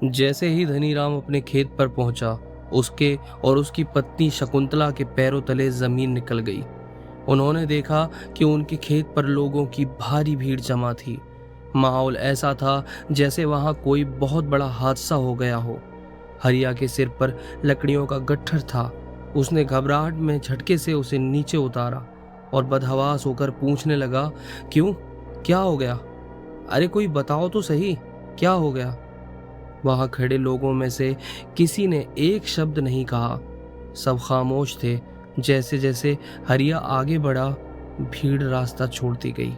जैसे ही धनीराम अपने खेत पर पहुंचा, उसके और उसकी पत्नी शकुंतला के पैरों तले जमीन निकल गई। उन्होंने देखा कि उनके खेत पर लोगों की भारी भीड़ जमा थी। माहौल ऐसा था जैसे वहां कोई बहुत बड़ा हादसा हो गया हो। हरिया के सिर पर लकड़ियों का गट्ठर था। उसने घबराहट में झटके से उसे नीचे उतारा और बदहवास होकर पूछने लगा, क्यों, क्या हो गया? अरे कोई बताओ तो सही, क्या हो गया? वहां खड़े लोगों में से किसी ने एक शब्द नहीं कहा। सब खामोश थे। जैसे जैसे हरिया आगे बढ़ा, भीड़ रास्ता छोड़ती गई।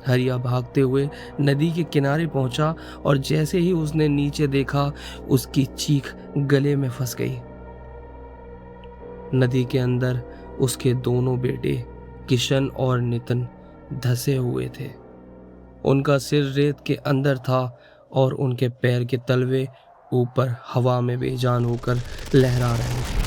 हरिया भागते हुए नदी के किनारे पहुंचा और जैसे ही उसने नीचे देखा, उसकी चीख गले में फंस गई। नदी के अंदर उसके दोनों बेटे किशन और नितिन धंसे हुए थे। उनका सिर रेत के अंदर था और उनके पैर के तलवे ऊपर हवा में बेजान होकर लहरा रहे थे।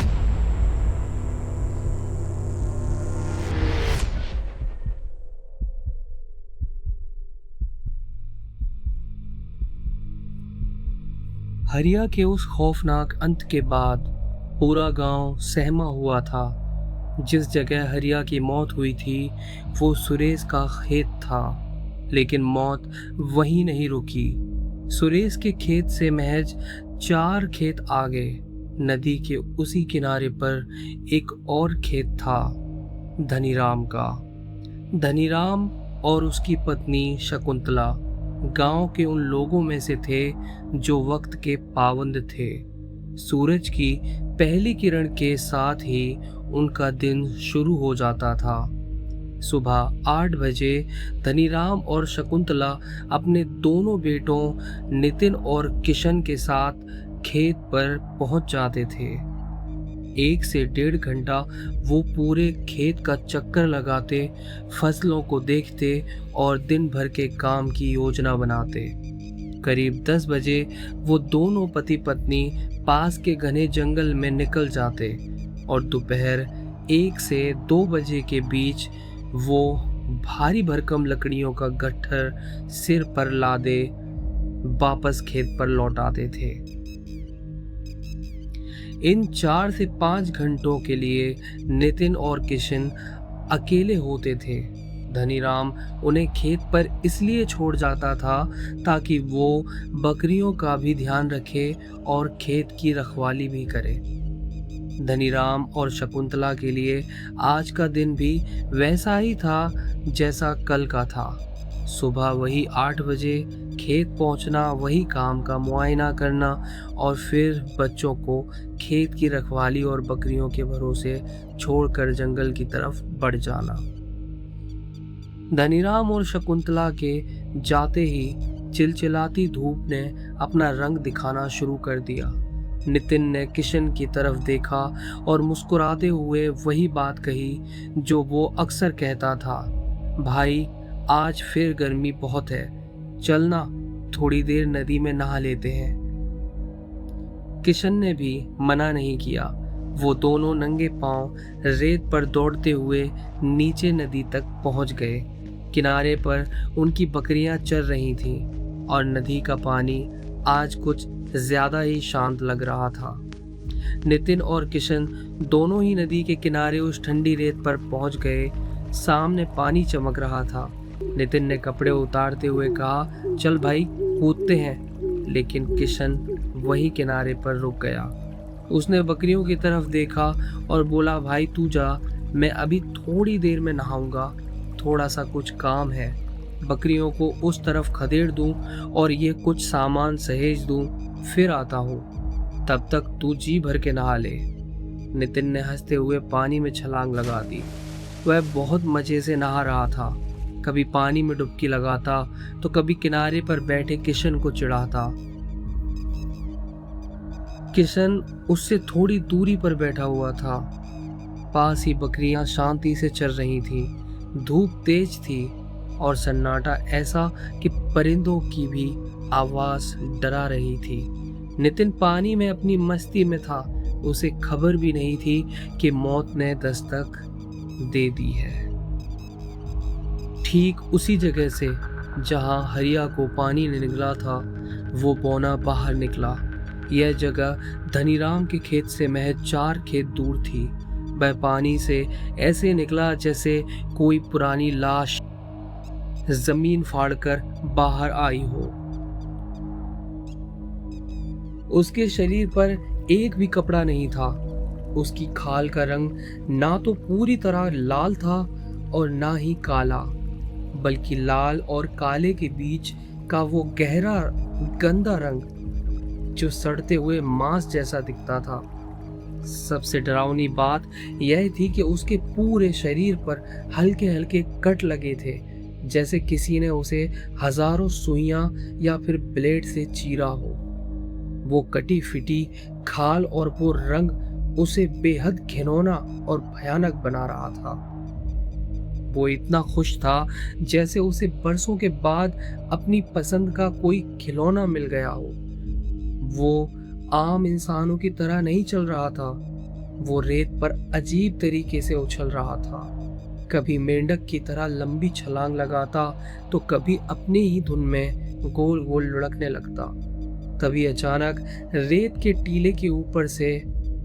हरिया के उस खौफनाक अंत के बाद पूरा गांव सहमा हुआ था। जिस जगह हरिया की मौत हुई थी वो सुरेश का खेत था, लेकिन मौत वहीं नहीं रुकी। सुरेश के खेत से महज 4 खेत आगे नदी के उसी किनारे पर एक और खेत था, धनीराम का। धनीराम और उसकी पत्नी शकुंतला गांव के उन लोगों में से थे जो वक्त के पाबंद थे। सूरज की पहली किरण के साथ ही उनका दिन शुरू हो जाता था। सुबह 8 बजे धनीराम और शकुंतला अपने दोनों बेटों नितिन और किशन के साथ खेत पर पहुंच जाते थे। 1 से 1.5 घंटा वो पूरे खेत का चक्कर लगाते, फसलों को देखते और दिन भर के काम की योजना बनाते। करीब 10 बजे वो दोनों पति पत्नी पास के घने जंगल में निकल जाते और दोपहर 1 से 2 बजे के बीच वो भारी भरकम लकड़ियों का गट्ठर सिर पर लादे वापस खेत पर लौट आते थे। इन 4 से 5 घंटों के लिए नितिन और किशन अकेले होते थे। धनीराम उन्हें खेत पर इसलिए छोड़ जाता था ताकि वो बकरियों का भी ध्यान रखे और खेत की रखवाली भी करे। धनीराम और शकुंतला के लिए आज का दिन भी वैसा ही था जैसा कल का था। सुबह वही 8 बजे खेत पहुंचना, वही काम का मुआयना करना और फिर बच्चों को खेत की रखवाली और बकरियों के भरोसे छोड़कर जंगल की तरफ बढ़ जाना। धनीराम और शकुंतला के जाते ही चिलचिलाती धूप ने अपना रंग दिखाना शुरू कर दिया। नितिन ने किशन की तरफ देखा और मुस्कुराते हुए वही बात कही जो वो अक्सर कहता था, भाई आज फिर गर्मी बहुत है, चलना थोड़ी देर नदी में नहा लेते हैं। किशन ने भी मना नहीं किया। वो दोनों नंगे पांव रेत पर दौड़ते हुए नीचे नदी तक पहुंच गए। किनारे पर उनकी बकरियां चर रही थीं और नदी का पानी आज कुछ ज्यादा ही शांत लग रहा था। नितिन और किशन दोनों ही नदी के किनारे उस ठंडी रेत पर पहुंच गए। सामने पानी चमक रहा था। नितिन ने कपड़े उतारते हुए कहा, चल भाई कूदते हैं, लेकिन किशन वही किनारे पर रुक गया। उसने बकरियों की तरफ देखा और बोला, भाई तू जा, मैं अभी थोड़ी देर में नहाऊंगा, थोड़ा सा कुछ काम है, बकरियों को उस तरफ खदेड़ दूं और ये कुछ सामान सहेज दूं, फिर आता हूँ, तब तक तू जी भर के नहा ले। नितिन ने हंसते हुए पानी में छलांग लगा दी। वह बहुत मजे से नहा रहा था। कभी पानी में डुबकी लगाता तो कभी किनारे पर बैठे किशन को चिढ़ाता। किशन उससे थोड़ी दूरी पर बैठा हुआ था। पास ही बकरियां शांति से चर रही थीं। धूप तेज थी और सन्नाटा ऐसा कि परिंदों की भी आवाज डरा रही थी। नितिन पानी में अपनी मस्ती में था। उसे खबर भी नहीं थी कि मौत ने दस्तक दे दी है। ठीक उसी जगह से जहां हरिया को पानी ने निगला था, वो बौना बाहर निकला। यह जगह धनीराम के खेत से महज 4 खेत दूर थी। वह पानी से ऐसे निकला जैसे कोई पुरानी लाश जमीन फाड़कर बाहर आई हो। उसके शरीर पर एक भी कपड़ा नहीं था। उसकी खाल का रंग ना तो पूरी तरह लाल था और ना ही काला, बल्कि लाल और काले के बीच का वो गहरा गंदा रंग जो सड़ते हुए मांस जैसा दिखता था। सबसे डरावनी बात यह थी कि उसके पूरे शरीर पर हल्के हल्के कट लगे थे, जैसे किसी ने उसे हजारों सुइयां या फिर ब्लेड से चीरा हो। वो कटी फिटी खाल और वो रंग उसे बेहद घिनौना और भयानक बना रहा था। वो इतना खुश था जैसे उसे बरसों के बाद अपनी पसंद का कोई खिलौना मिल गया हो। वो आम इंसानों की तरह नहीं चल रहा था। वो रेत पर अजीब तरीके से उछल रहा था। कभी मेंढक की तरह लंबी छलांग लगाता तो कभी अपनी ही धुन में गोल गोल लुढ़कने लगता। तभी अचानक रेत के टीले के ऊपर से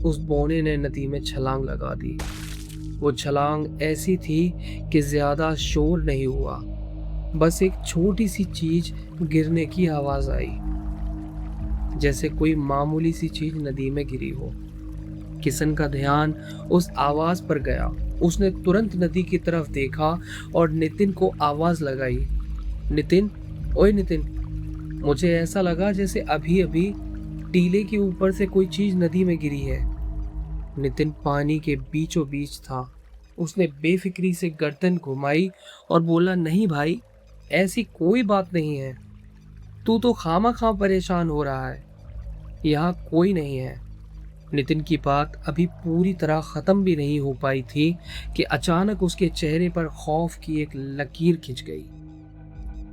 उस बौने ने नदी में छलांग लगा दी। वो छलांग ऐसी थी कि ज्यादा शोर नहीं हुआ, बस एक छोटी सी चीज गिरने की आवाज आई, जैसे कोई मामूली सी चीज नदी में गिरी हो। किशन का ध्यान उस आवाज पर गया। उसने तुरंत नदी की तरफ देखा और नितिन को आवाज लगाई, नितिन, ओए नितिन। मुझे ऐसा लगा जैसे अभी अभी टीले के ऊपर से कोई चीज नदी में गिरी है। नितिन पानी के बीचों बीच था। उसने बेफिक्री से गर्दन घुमाई और बोला, नहीं भाई, ऐसी कोई बात नहीं है। तू तो खामा परेशान हो रहा है। यहाँ कोई नहीं है। नितिन की बात अभी पूरी तरह खत्म भी नहीं हो पाई थी कि अचानक उसके चेहरे पर खौफ की एक लकीर खिंच गई।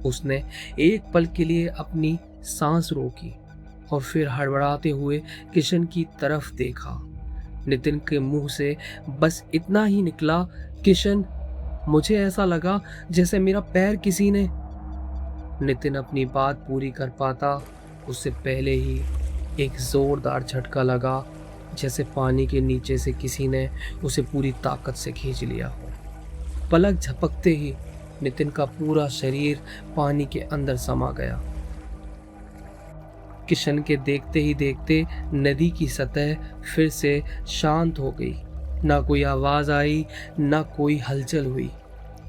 उसने एक पल के लिए अपनी सांस रोकी और फिर हड़बड़ाते हुए किशन की तरफ देखा। नितिन के मुंह से बस इतना ही निकला, किशन, मुझे ऐसा लगा जैसे मेरा पैर किसी ने। नितिन अपनी बात पूरी कर पाता उससे पहले ही एक जोरदार झटका लगा, जैसे पानी के नीचे से किसी ने उसे पूरी ताकत से खींच लिया हो। पलक झपकते ही नितिन का पूरा शरीर पानी के अंदर समा गया। किशन के देखते ही देखते नदी की सतह फिर से शांत हो गई। ना कोई आवाज आई, ना कोई हलचल हुई।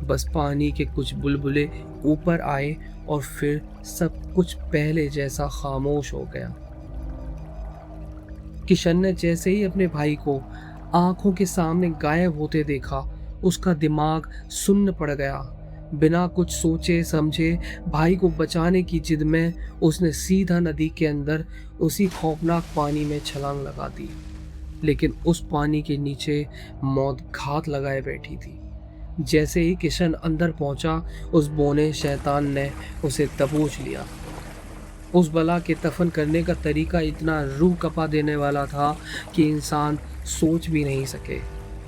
बस पानी के कुछ बुलबुले ऊपर आए और फिर सब कुछ पहले जैसा खामोश हो गया। किशन ने जैसे ही अपने भाई को आंखों के सामने गायब होते देखा, उसका दिमाग सुन्न पड़ गया। बिना कुछ सोचे समझे भाई को बचाने की जिद में उसने सीधा नदी के अंदर उसी खौफनाक पानी में छलांग लगा दी। लेकिन उस पानी के नीचे मौत घात लगाए बैठी थी। जैसे ही किशन अंदर पहुंचा, उस बौने शैतान ने उसे दबोच लिया। उस बला के दफन करने का तरीका इतना रूह कपा देने वाला था कि इंसान सोच भी नहीं सके।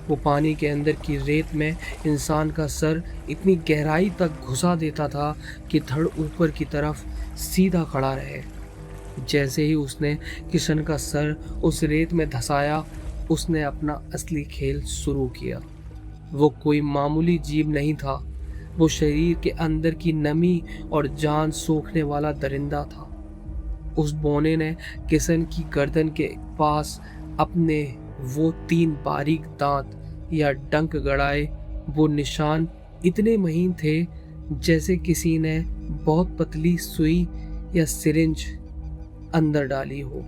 वो पानी के अंदर की रेत में इंसान का सर इतनी गहराई तक घुसा देता था कि धड़ ऊपर की तरफ सीधा खड़ा रहे। जैसे ही उसने किशन का सर उस रेत में धंसाया, उसने अपना असली खेल शुरू किया। वो कोई मामूली जीव नहीं था। वो शरीर के अंदर की नमी और जान सोखने वाला दरिंदा था। उस बौने ने किशन की गर्दन के पास अपने वो 3 बारीक दांत या डंक गड़ाए। वो निशान इतने महीन थे जैसे किसी ने बहुत पतली सुई या सिरिंज अंदर डाली हो।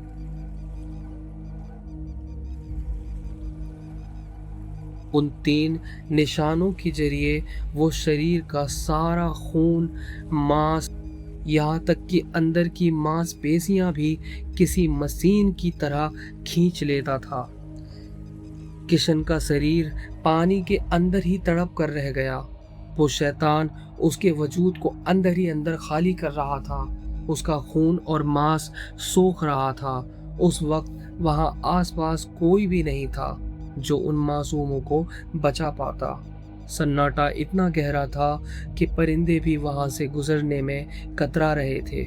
उन 3 निशानों के जरिए वो शरीर का सारा खून, मांस, यहाँ तक कि अंदर की मांसपेशियां भी किसी मशीन की तरह खींच लेता था। किशन का शरीर पानी के अंदर ही तड़प कर रह गया। वो शैतान उसके वजूद को अंदर ही अंदर खाली कर रहा था। उसका खून और मांस सोख रहा था। उस वक्त वहां आसपास कोई भी नहीं था जो उन मासूमों को बचा पाता। सन्नाटा इतना गहरा था कि परिंदे भी वहां से गुजरने में कतरा रहे थे।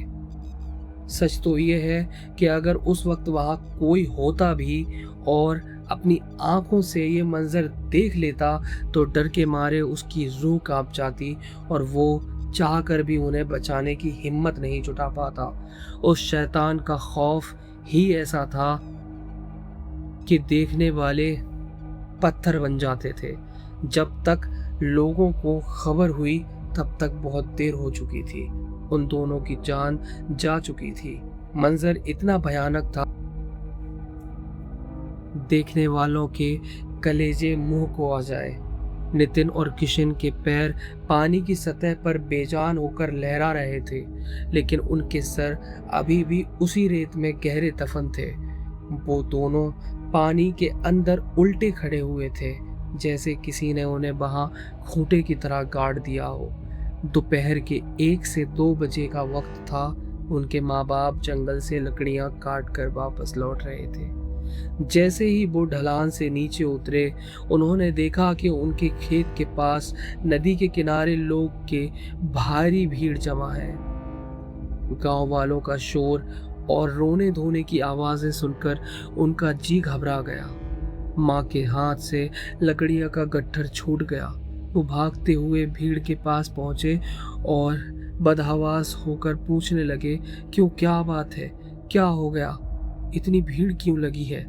सच तो ये है कि अगर उस वक्त वहाँ कोई होता भी और अपनी आंखों से ये मंजर देख लेता तो डर के मारे उसकी रूह कांप जाती और वो चाह कर भी उन्हें बचाने की हिम्मत नहीं जुटा पाता। उस शैतान का खौफ ही ऐसा था कि देखने वाले पत्थर बन जाते थे। जब तक लोगों को खबर हुई तब तक बहुत देर हो चुकी थी। उन दोनों की जान जा चुकी थी। मंजर इतना भयानक था, देखने वालों के कलेजे मुंह को आ जाए। नितिन और किशन के पैर पानी की सतह पर बेजान होकर लहरा रहे थे, लेकिन उनके सर अभी भी उसी रेत में गहरे दफन थे। वो दोनों पानी के अंदर उल्टे खड़े हुए थे, जैसे किसी ने उन्हें वहां खूंटे की तरह गाड़ दिया हो। दोपहर के 1 से 2 बजे का वक्त था। उनके माँ बाप जंगल से लकड़ियां काट कर वापस लौट रहे थे। जैसे ही वो ढलान से नीचे उतरे, उन्होंने देखा कि उनके खेत के पास नदी के किनारे लोग के भारी भीड़ जमा है। गांव वालों का शोर और रोने धोने की आवाजें सुनकर उनका जी घबरा गया। माँ के हाथ से लकड़ियां का गट्ठर छूट गया। वो भागते हुए भीड़ के पास पहुंचे और बदहवास होकर पूछने लगे, क्यों, क्या बात है, क्या हो गया, इतनी भीड़ क्यों लगी है,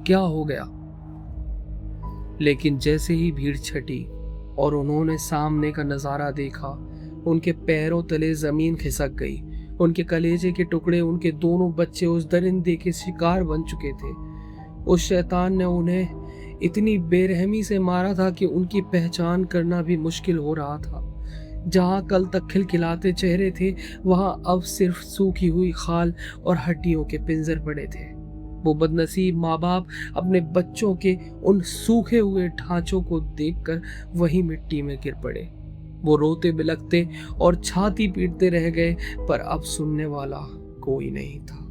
क्या हो गया। लेकिन जैसे ही भीड़ छटी और उन्होंने सामने का नजारा देखा, उनके पैरों तले जमीन खिसक गई। उनके कलेजे के टुकड़े, उनके दोनों बच्चे उस दरिंदे के शिकार बन चुके थे। उस शैतान ने उन्हें इतनी बेरहमी से मारा था कि उनकी पहचान करना भी मुश्किल हो रहा था। जहां कल तक खिलखिलाते चेहरे थे, वहां अब सिर्फ सूखी हुई खाल और हड्डियों के पिंजर पड़े थे। वो बदनसीब माँ बाप अपने बच्चों के उन सूखे हुए ढांचों को देखकर वही मिट्टी में गिर पड़े। वो रोते बिलखते और छाती पीटते रह गए, पर अब सुनने वाला कोई नहीं था।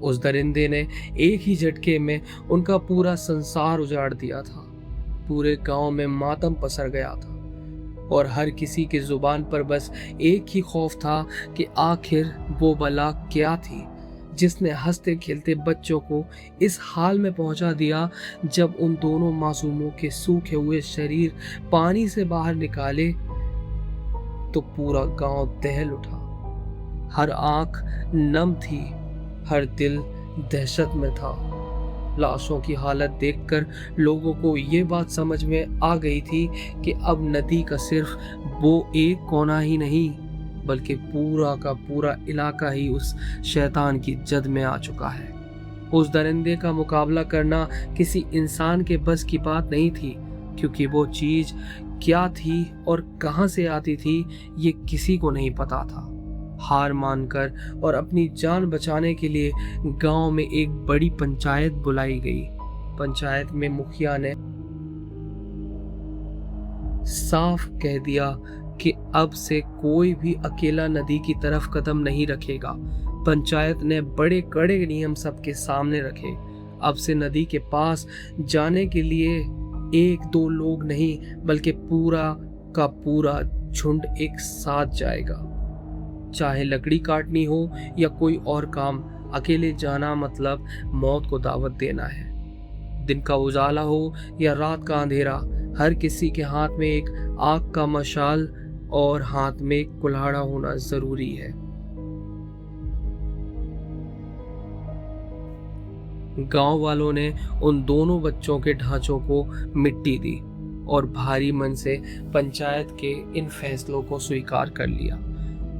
उस दरिंदे ने एक ही झटके में उनका पूरा संसार उजाड़ दिया था। पूरे गांव में मातम पसर गया था और हर किसी की जुबान पर बस एक ही खौफ था कि आखिर वो बला क्या थी जिसने हंसते खेलते बच्चों को इस हाल में पहुंचा दिया। जब उन दोनों मासूमों के सूखे हुए शरीर पानी से बाहर निकाले तो पूरा गांव दहल उठा। हर आंख नम थी, हर दिल दहशत में था। लाशों की हालत देखकर लोगों को ये बात समझ में आ गई थी कि अब नदी का सिर्फ वो एक कोना ही नहीं, बल्कि पूरा का पूरा इलाका ही उस शैतान की जद में आ चुका है। उस दरिंदे का मुकाबला करना किसी इंसान के बस की बात नहीं थी, क्योंकि वो चीज क्या थी और कहां से आती थी ये किसी को नहीं पता था। हार मानकर और अपनी जान बचाने के लिए गांव में एक बड़ी पंचायत बुलाई गई। पंचायत में मुखिया ने साफ कह दिया कि अब से कोई भी अकेला नदी की तरफ कदम नहीं रखेगा। पंचायत ने बड़े कड़े नियम सबके सामने रखे। अब से नदी के पास जाने के लिए 1-2 लोग नहीं, बल्कि पूरा का पूरा झुंड एक साथ जाएगा। चाहे लकड़ी काटनी हो या कोई और काम, अकेले जाना मतलब मौत को दावत देना है। दिन का उजाला हो या रात का अंधेरा, हर किसी के हाथ में एक आग का मशाल और हाथ में एक कुल्हाड़ा होना जरूरी है। गांव वालों ने उन दोनों बच्चों के ढांचों को मिट्टी दी और भारी मन से पंचायत के इन फैसलों को स्वीकार कर लिया।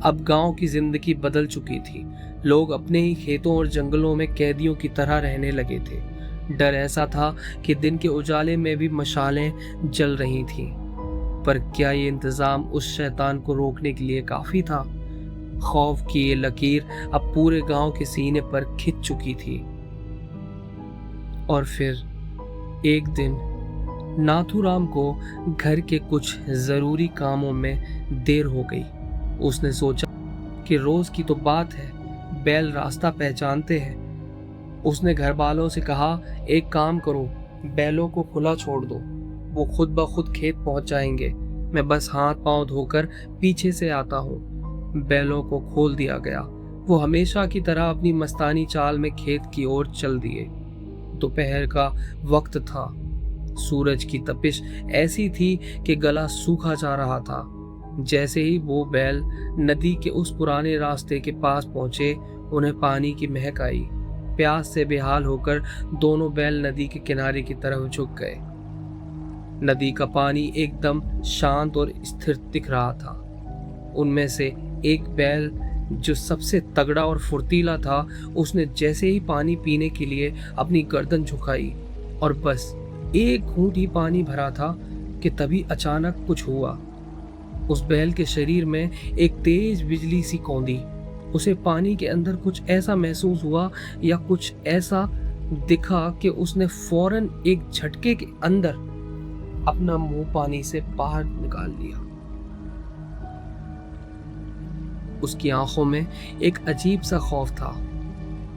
अब गांव की जिंदगी बदल चुकी थी। लोग अपने ही खेतों और जंगलों में कैदियों की तरह रहने लगे थे। डर ऐसा था कि दिन के उजाले में भी मशालें जल रही थीं। पर क्या ये इंतजाम उस शैतान को रोकने के लिए काफी था? खौफ की ये लकीर अब पूरे गांव के सीने पर खिंच चुकी थी। और फिर एक दिन नाथूराम को घर के कुछ जरूरी कामों में देर हो गई। उसने सोचा कि रोज की तो बात है, बैल रास्ता पहचानते हैं। उसने घर वालों से कहा, एक काम करो, बैलों को खुला छोड़ दो, वो खुद ब खुद खेत पहुंच जाएंगे। मैं बस हाथ पांव धोकर पीछे से आता हूँ। बैलों को खोल दिया गया। वो हमेशा की तरह अपनी मस्तानी चाल में खेत की ओर चल दिए। दोपहर का वक्त था। सूरज की तपिश ऐसी थी कि गला सूखा जा रहा था। जैसे ही वो बैल नदी के उस पुराने रास्ते के पास पहुंचे, उन्हें पानी की महक आई। प्यास से बेहाल होकर दोनों बैल नदी के किनारे की तरफ झुक गए। नदी का पानी एकदम शांत और स्थिर दिख रहा था। उनमें से एक बैल, जो सबसे तगड़ा और फुर्तीला था, उसने जैसे ही पानी पीने के लिए अपनी गर्दन झुकाई और बस एक घूंट ही पानी भरा था कि तभी अचानक कुछ हुआ। उस बैल के शरीर में एक तेज बिजली सी कौंधी। उसे पानी के अंदर कुछ ऐसा महसूस हुआ या कुछ ऐसा दिखा कि उसने फौरन एक झटके के अंदर अपना मुंह पानी से बाहर निकाल लिया। उसकी आंखों में एक अजीब सा खौफ था।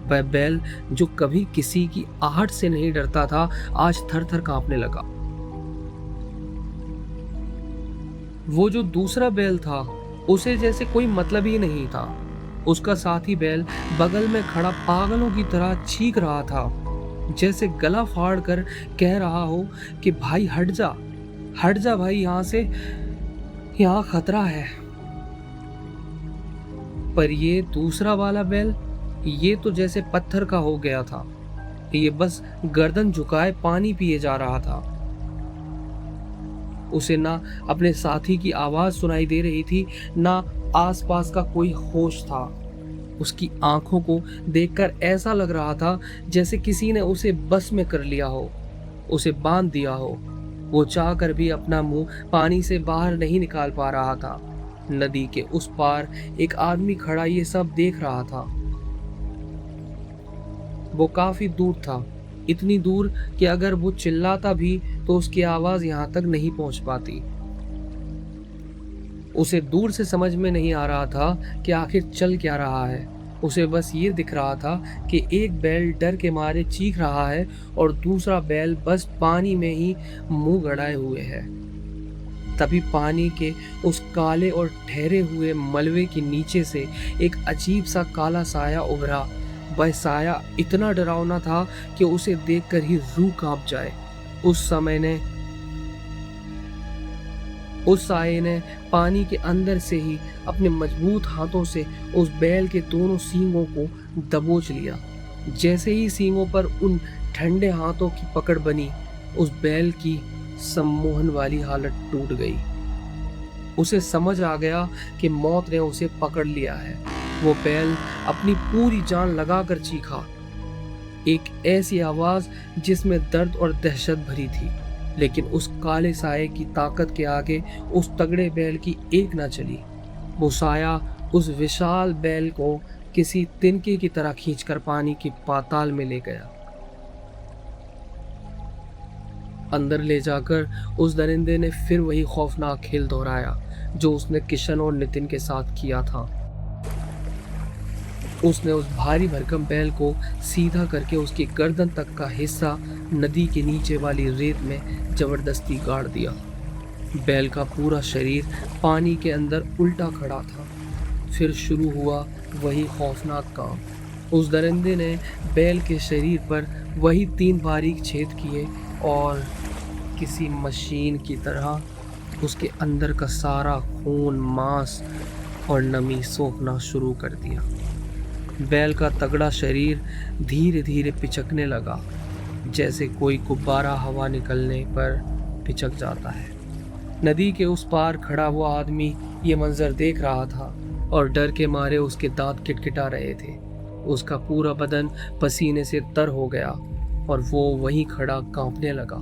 वह बैल, जो कभी किसी की आहट से नहीं डरता था, आज थर थर कांपने लगा। वो जो दूसरा बैल था, उसे जैसे कोई मतलब ही नहीं था। उसका साथी बैल बगल में खड़ा पागलों की तरह चीख रहा था, जैसे गला फाड़ कर कह रहा हो कि भाई हट जा भाई, यहां से, यहां खतरा है। पर ये दूसरा वाला बैल, ये तो जैसे पत्थर का हो गया था। ये बस गर्दन झुकाए पानी पिए जा रहा था। उसे ना अपने साथी की आवाज सुनाई दे रही थी, ना आसपास का कोई होश था। उसकी आंखों को देखकर ऐसा लग रहा था जैसे किसी ने उसे बस में कर लिया हो, उसे बांध दिया हो। वो चाहकर भी अपना मुंह पानी से बाहर नहीं निकाल पा रहा था। नदी के उस पार एक आदमी खड़ा ये सब देख रहा था। वो काफी दूर था, इतनी दूर कि अगर वो चिल्लाता भी तो उसकी आवाज यहां तक नहीं पहुंच पाती। उसे दूर से समझ में नहीं आ रहा था कि आखिर चल क्या रहा है। उसे बस ये दिख रहा था कि एक बैल डर के मारे चीख रहा है और दूसरा बैल बस पानी में ही मुंह गड़ाए हुए है। तभी पानी के उस काले और ठहरे हुए मलबे के नीचे से एक अजीब सा काला साया उभरा। वह साया इतना डरावना था कि उसे देखकर ही रूह कांप जाए। उस साये ने पानी के अंदर से ही अपने मजबूत हाथों से उस बैल के दोनों सींगों को दबोच लिया। जैसे ही सींगों पर उन ठंडे हाथों की पकड़ बनी, उस बैल की सम्मोहन वाली हालत टूट गई। उसे समझ आ गया कि मौत ने उसे पकड़ लिया है। वो बैल अपनी पूरी जान लगाकर चीखा, एक ऐसी आवाज जिसमें दर्द और दहशत भरी थी। लेकिन उस काले साये की ताकत के आगे उस तगड़े बैल की एक ना चली। वो साया उस विशाल बैल को किसी तिनके की तरह खींचकर पानी की पाताल में ले गया। अंदर ले जाकर उस दरिंदे ने फिर वही खौफनाक खेल दोहराया जो उसने किशन और नितिन के साथ किया था। उसने उस भारी भरकम बैल को सीधा करके उसकी गर्दन तक का हिस्सा नदी के नीचे वाली रेत में जबरदस्ती गाड़ दिया। बैल का पूरा शरीर पानी के अंदर उल्टा खड़ा था। फिर शुरू हुआ वही खौफनाक काम। उस दरिंदे ने बैल के शरीर पर वही 3 बारीक छेद किए और किसी मशीन की तरह उसके अंदर का सारा खून, मांस और नमी सोखना शुरू कर दिया। बैल का तगड़ा शरीर धीरे धीरे पिचकने लगा, जैसे कोई गुब्बारा हवा निकलने पर पिचक जाता है। नदी के उस पार खड़ा हुआ आदमी ये मंजर देख रहा था और डर के मारे उसके दांत किटकिटा रहे थे। उसका पूरा बदन पसीने से तर हो गया और वो वहीं खड़ा कांपने लगा।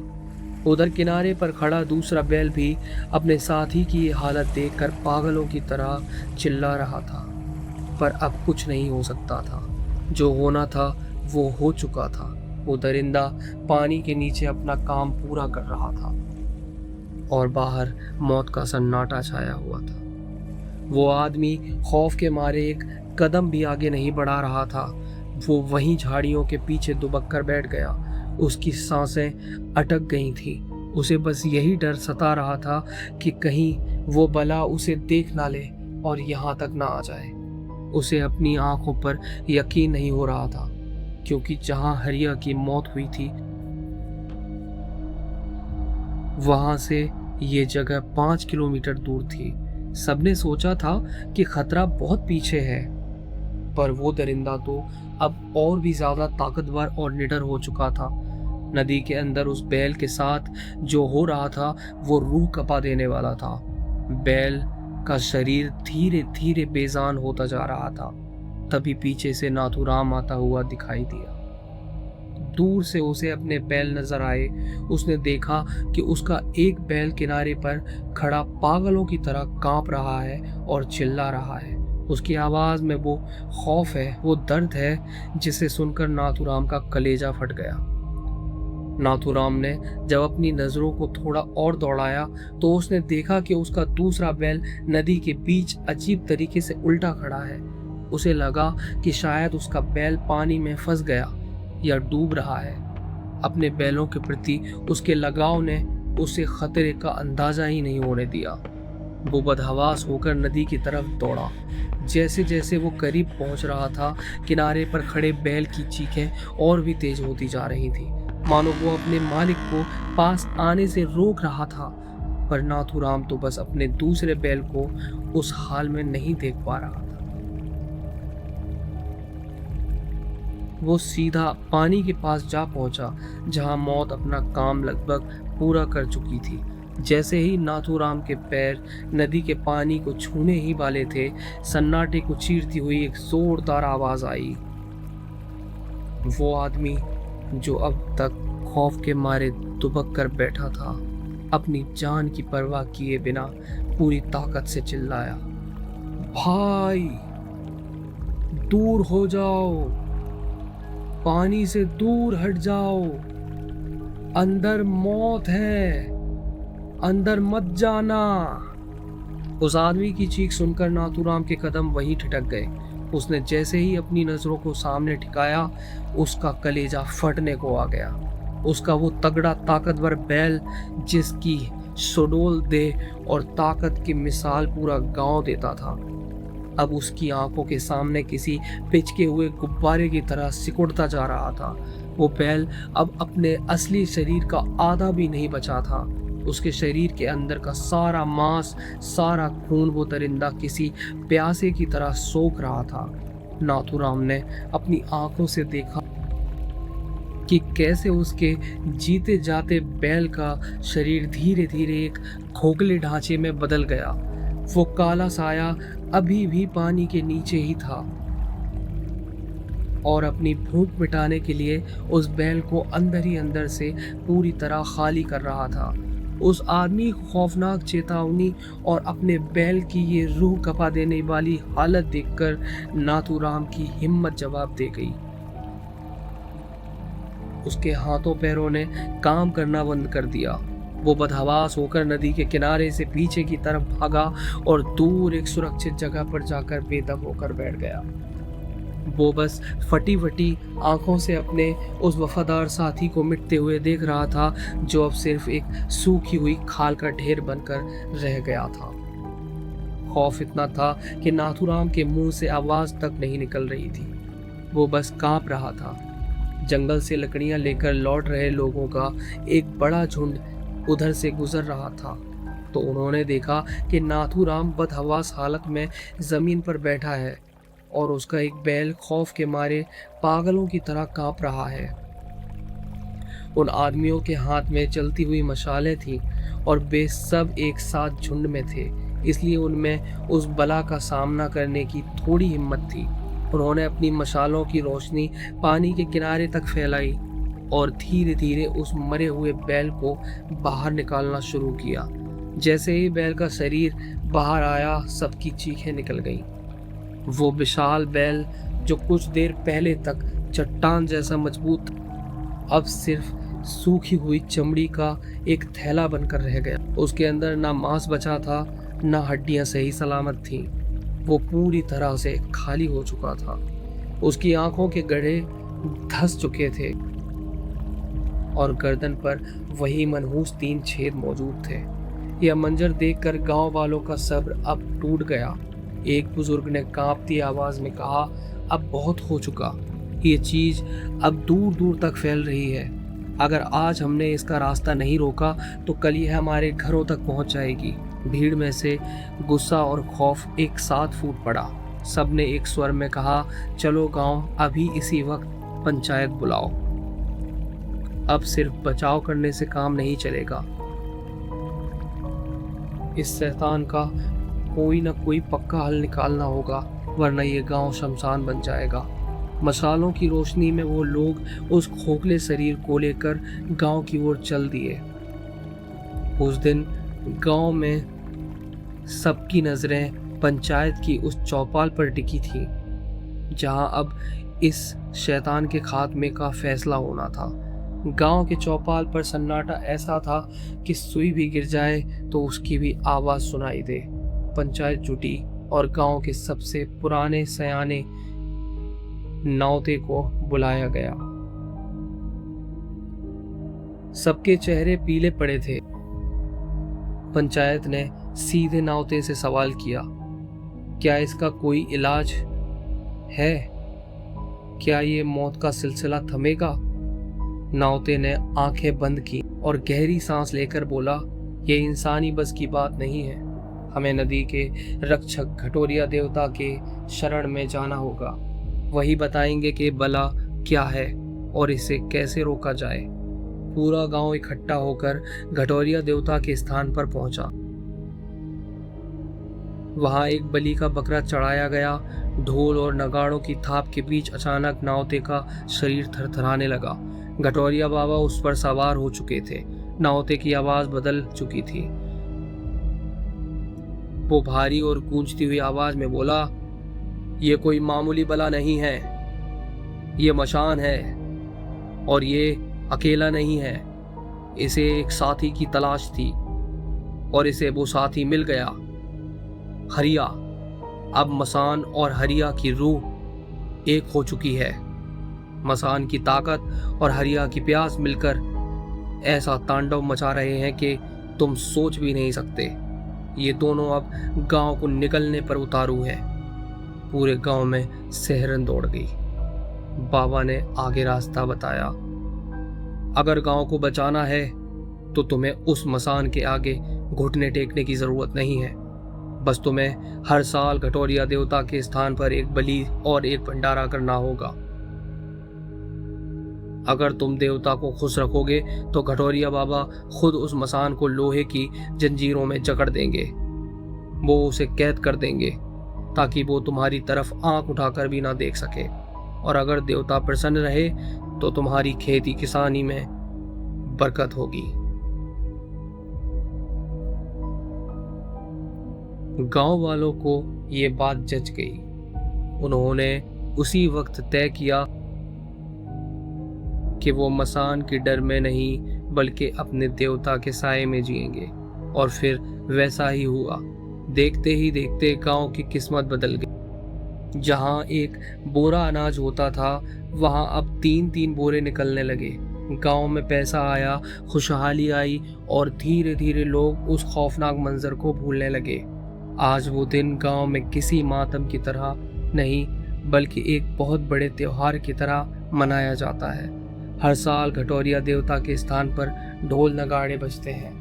उधर किनारे पर खड़ा दूसरा बैल भी अपने साथी की ये हालत देखकर पागलों की तरह चिल्ला रहा था। पर अब कुछ नहीं हो सकता था। जो होना था वो हो चुका था। वो दरिंदा पानी के नीचे अपना काम पूरा कर रहा था और बाहर मौत का सन्नाटा छाया हुआ था। वो आदमी खौफ के मारे एक कदम भी आगे नहीं बढ़ा रहा था। वो वहीं झाड़ियों के पीछे दुबक कर बैठ गया। उसकी सांसें अटक गई थी। उसे बस यही डर सता रहा था कि कहीं वो बला उसे देख ना ले और यहाँ तक ना आ जाए। उसे अपनी आंखों पर यकीन नहीं हो रहा था, क्योंकि जहां हरिया की मौत हुई थी वहां से ये जगह 5 किलोमीटर दूर थी। सबने सोचा था कि खतरा बहुत पीछे है, पर वो दरिंदा तो अब और भी ज्यादा ताकतवर और निडर हो चुका था। नदी के अंदर उस बैल के साथ जो हो रहा था वो रूह कपा देने वाला था। बैल का शरीर धीरे धीरे बेजान होता जा रहा था। तभी पीछे से नाथूराम आता हुआ दिखाई दिया। दूर से उसे अपने बैल नजर आए। उसने देखा कि उसका एक बैल किनारे पर खड़ा पागलों की तरह कांप रहा है और चिल्ला रहा है। उसकी आवाज में वो खौफ है, वो दर्द है, जिसे सुनकर नाथूराम का कलेजा फट गया। नाथूराम ने जब अपनी नजरों को थोड़ा और दौड़ाया तो उसने देखा कि उसका दूसरा बैल नदी के बीच अजीब तरीके से उल्टा खड़ा है। उसे लगा कि शायद उसका बैल पानी में फंस गया या डूब रहा है। अपने बैलों के प्रति उसके लगाव ने उसे खतरे का अंदाजा ही नहीं होने दिया। वो बदहवास होकर नदी की तरफ दौड़ा। जैसे जैसे वो करीब पहुंच रहा था, किनारे पर खड़े बैल की चीखें और भी तेज होती जा रही थी, मानो वो अपने मालिक को पास आने से रोक रहा था। पर नाथूराम तो बस अपने दूसरे बैल को उस हाल में नहीं देख पा रहा था। वो सीधा पानी के पास जा पहुंचा, जहां मौत अपना काम लगभग पूरा कर चुकी थी। जैसे ही नाथूराम के पैर नदी के पानी को छूने ही वाले थे, सन्नाटे को चीरती हुई एक जोरदार आवाज आई। वो आदमी जो अब तक खौफ के मारे दुबक कर बैठा था, अपनी जान की परवाह किए बिना पूरी ताकत से चिल्लाया, भाई दूर हो जाओ, पानी से दूर हट जाओ, अंदर मौत है, अंदर मत जाना। उस आदमी की चीख सुनकर नाथूराम के कदम वहीं ठिठक गए। उसने जैसे ही अपनी नजरों को सामने ठिकाया, उसका कलेजा फटने को आ गया। उसका वो तगड़ा ताकतवर बैल, जिसकी सुडौल देह और ताकत की मिसाल पूरा गांव देता था, अब उसकी आंखों के सामने किसी पिचके हुए गुब्बारे की तरह सिकुड़ता जा रहा था। वो बैल अब अपने असली शरीर का आधा भी नहीं बचा था। उसके शरीर के अंदर का सारा मांस, सारा खून वो दरिंदा किसी प्यासे की तरह सोख रहा था। नाथूराम ने अपनी आंखों से देखा कि कैसे उसके जीते जाते बैल का शरीर धीरे धीरे एक खोखले ढांचे में बदल गया। वो काला साया अभी भी पानी के नीचे ही था और अपनी भूख मिटाने के लिए उस बैल को अंदर ही अंदर से पूरी तरह खाली कर रहा था। उस आदमी खौफनाक चेतावनी और अपने बैल की ये रूह कपा देने वाली हालत देखकर नाथूराम की हिम्मत जवाब दे गई। उसके हाथों पैरों ने काम करना बंद कर दिया। वो बदहवास होकर नदी के किनारे से पीछे की तरफ भागा और दूर एक सुरक्षित जगह पर जाकर बेदम होकर बैठ गया। वो बस फटी फटी आंखों से अपने उस वफादार साथी को मिटते हुए देख रहा था, जो अब सिर्फ एक सूखी हुई खाल का ढेर बनकर रह गया था। खौफ इतना था कि नाथूराम के मुंह से आवाज तक नहीं निकल रही थी। वो बस कांप रहा था। जंगल से लकड़ियां लेकर लौट रहे लोगों का एक बड़ा झुंड उधर से गुजर रहा था, तो उन्होंने देखा कि नाथूराम बदहवास हालत में जमीन पर बैठा है और उसका एक बैल खौफ के मारे पागलों की तरह कांप रहा है। उन आदमियों के हाथ में चलती हुई मशालें थीं और वे सब एक साथ झुंड में थे, इसलिए उनमें उस बला का सामना करने की थोड़ी हिम्मत थी। उन्होंने अपनी मशालों की रोशनी पानी के किनारे तक फैलाई और धीरे धीरे उस मरे हुए बैल को बाहर निकालना शुरू किया। जैसे ही बैल का शरीर बाहर आया, सबकी चीखें निकल गईं। वो विशाल बैल, जो कुछ देर पहले तक चट्टान जैसा मजबूत, अब सिर्फ सूखी हुई चमड़ी का एक थैला बनकर रह गया। उसके अंदर ना मांस बचा था, ना हड्डियां सही सलामत थीं। वो पूरी तरह से खाली हो चुका था। उसकी आंखों के गड्ढे धंस चुके थे और गर्दन पर वही मनहूस 3 छेद मौजूद थे। यह मंजर देखकर गांव वालों का सब्र अब टूट गया। एक बुजुर्ग ने कांपती आवाज में कहा, अब बहुत हो चुका, ये चीज अब दूर दूर तक फैल रही है। अगर आज हमने इसका रास्ता नहीं रोका तो कल ये हमारे घरों तक पहुंच जाएगी। भीड़ में से गुस्सा और खौफ एक साथ फूट पड़ा। सबने एक स्वर में कहा, चलो गांव, अभी इसी वक्त पंचायत बुलाओ। अब सिर्फ बचाव करने से काम नहीं चलेगा, इस शैतान का कोई ना कोई पक्का हल निकालना होगा, वरना ये गांव शमशान बन जाएगा। मशालों की रोशनी में वो लोग उस खोखले शरीर को लेकर गांव की ओर चल दिए। उस दिन गांव में सबकी नजरें पंचायत की उस चौपाल पर टिकी थी, जहां अब इस शैतान के खात्मे का फैसला होना था। गांव के चौपाल पर सन्नाटा ऐसा था कि सुई भी गिर जाए तो उसकी भी आवाज सुनाई दे। पंचायत जुटी और गांव के सबसे पुराने सयाने नावते को बुलाया गया। सबके चेहरे पीले पड़े थे। पंचायत ने सीधे नावते से सवाल किया, क्या इसका कोई इलाज है? क्या ये मौत का सिलसिला थमेगा? नावते ने आंखें बंद की और गहरी सांस लेकर बोला, ये इंसानी बस की बात नहीं है। हमें नदी के रक्षक घटोरिया देवता के शरण में जाना होगा। वही बताएंगे कि बला क्या है और इसे कैसे रोका जाए। पूरा गांव इकट्ठा होकर घटोरिया देवता के स्थान पर पहुंचा। वहां एक बलि का बकरा चढ़ाया गया। ढोल और नगाड़ों की थाप के बीच अचानक नावते का शरीर थरथराने लगा। घटोरिया बाबा उस पर सवार हो चुके थे। नावते की आवाज बदल चुकी थी। वो भारी और गूंजती हुई आवाज में बोला, ये कोई मामूली बला नहीं है, ये मशान है और ये अकेला नहीं है। इसे एक साथी की तलाश थी और इसे वो साथी मिल गया, हरिया। अब मसान और हरिया की रूह एक हो चुकी है। मसान की ताकत और हरिया की प्यास मिलकर ऐसा तांडव मचा रहे हैं कि तुम सोच भी नहीं सकते। ये दोनों अब गांव को निकलने पर उतारू है। पूरे गांव में सिहरन दौड़ गई। बाबा ने आगे रास्ता बताया, अगर गांव को बचाना है तो तुम्हें उस मसान के आगे घुटने टेकने की जरूरत नहीं है। बस तुम्हें हर साल घटोरिया देवता के स्थान पर एक बलि और एक भंडारा करना होगा। अगर तुम देवता को खुश रखोगे तो घटोरिया बाबा खुद उस मसान को लोहे की जंजीरों में जकड़ देंगे। वो उसे कैद कर देंगे ताकि वो तुम्हारी तरफ आंख उठाकर भी ना देख सके। और अगर देवता प्रसन्न रहे तो तुम्हारी खेती किसानी में बरकत होगी। गांव वालों को ये बात जच गई। उन्होंने उसी वक्त तय किया कि वो मसान के डर में नहीं बल्कि अपने देवता के साये में जिएंगे। और फिर वैसा ही हुआ। देखते ही देखते गांव की किस्मत बदल गई। जहां एक बोरा अनाज होता था वहां अब 3-3 बोरे निकलने लगे। गांव में पैसा आया, खुशहाली आई और धीरे धीरे लोग उस खौफनाक मंजर को भूलने लगे। आज वो दिन गांव में किसी मातम की तरह नहीं बल्कि एक बहुत बड़े त्योहार की तरह मनाया जाता है। हर साल घटोरिया देवता के स्थान पर ढोल नगाड़े बजते हैं,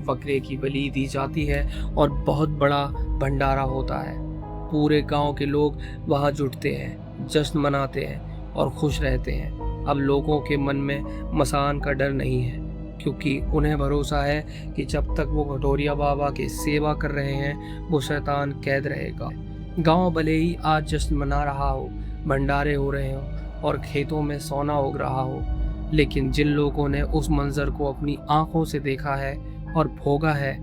बकरे की बलि दी जाती है और बहुत बड़ा भंडारा होता है। पूरे गांव के लोग वहां जुटते हैं, जश्न मनाते हैं और खुश रहते हैं। अब लोगों के मन में मसान का डर नहीं है, क्योंकि उन्हें भरोसा है कि जब तक वो घटोरिया बाबा की सेवा कर रहे हैं वो शैतान कैद रहेगा। गांव भले ही आज जश्न मना रहा हो, भंडारे हो रहे हो और खेतों में सोना उग रहा हो, लेकिन जिन लोगों ने उस मंजर को अपनी आंखों से देखा है और भोगा है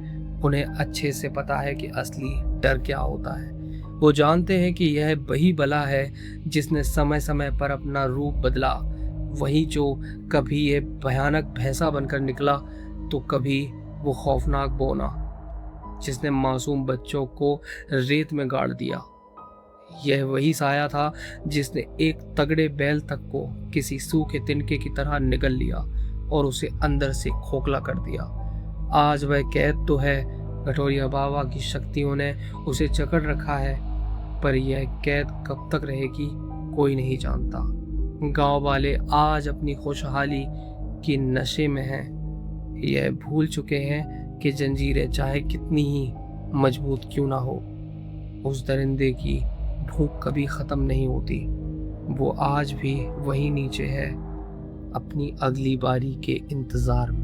उन्हें अच्छे से पता है कि असली डर क्या होता है। वो जानते हैं कि यह वही बला है जिसने समय समय पर अपना रूप बदला, वही जो कभी ये भयानक भैंसा बनकर निकला तो कभी वो खौफनाक बोना जिसने मासूम बच्चों को रेत में गाड़ दिया। यह वही साया था जिसने एक तगड़े बैल तक को किसी सूखे तिनके की तरह निगल लिया और उसे अंदर से खोखला कर दिया। आज वह कैद तो है, घटोरिया बाबा की शक्तियों ने उसे जकड़ रखा है, पर यह कैद कब तक रहेगी कोई नहीं जानता। गांव वाले आज अपनी खुशहाली की नशे में हैं। यह भूल चुके हैं कि जंजीरें चाहे कितनी ही मजबूत क्यों ना हो, उस दरिंदे की भूख कभी खत्म नहीं होती। वो आज भी वहीं नीचे है, अपनी अगली बारी के इंतजार में।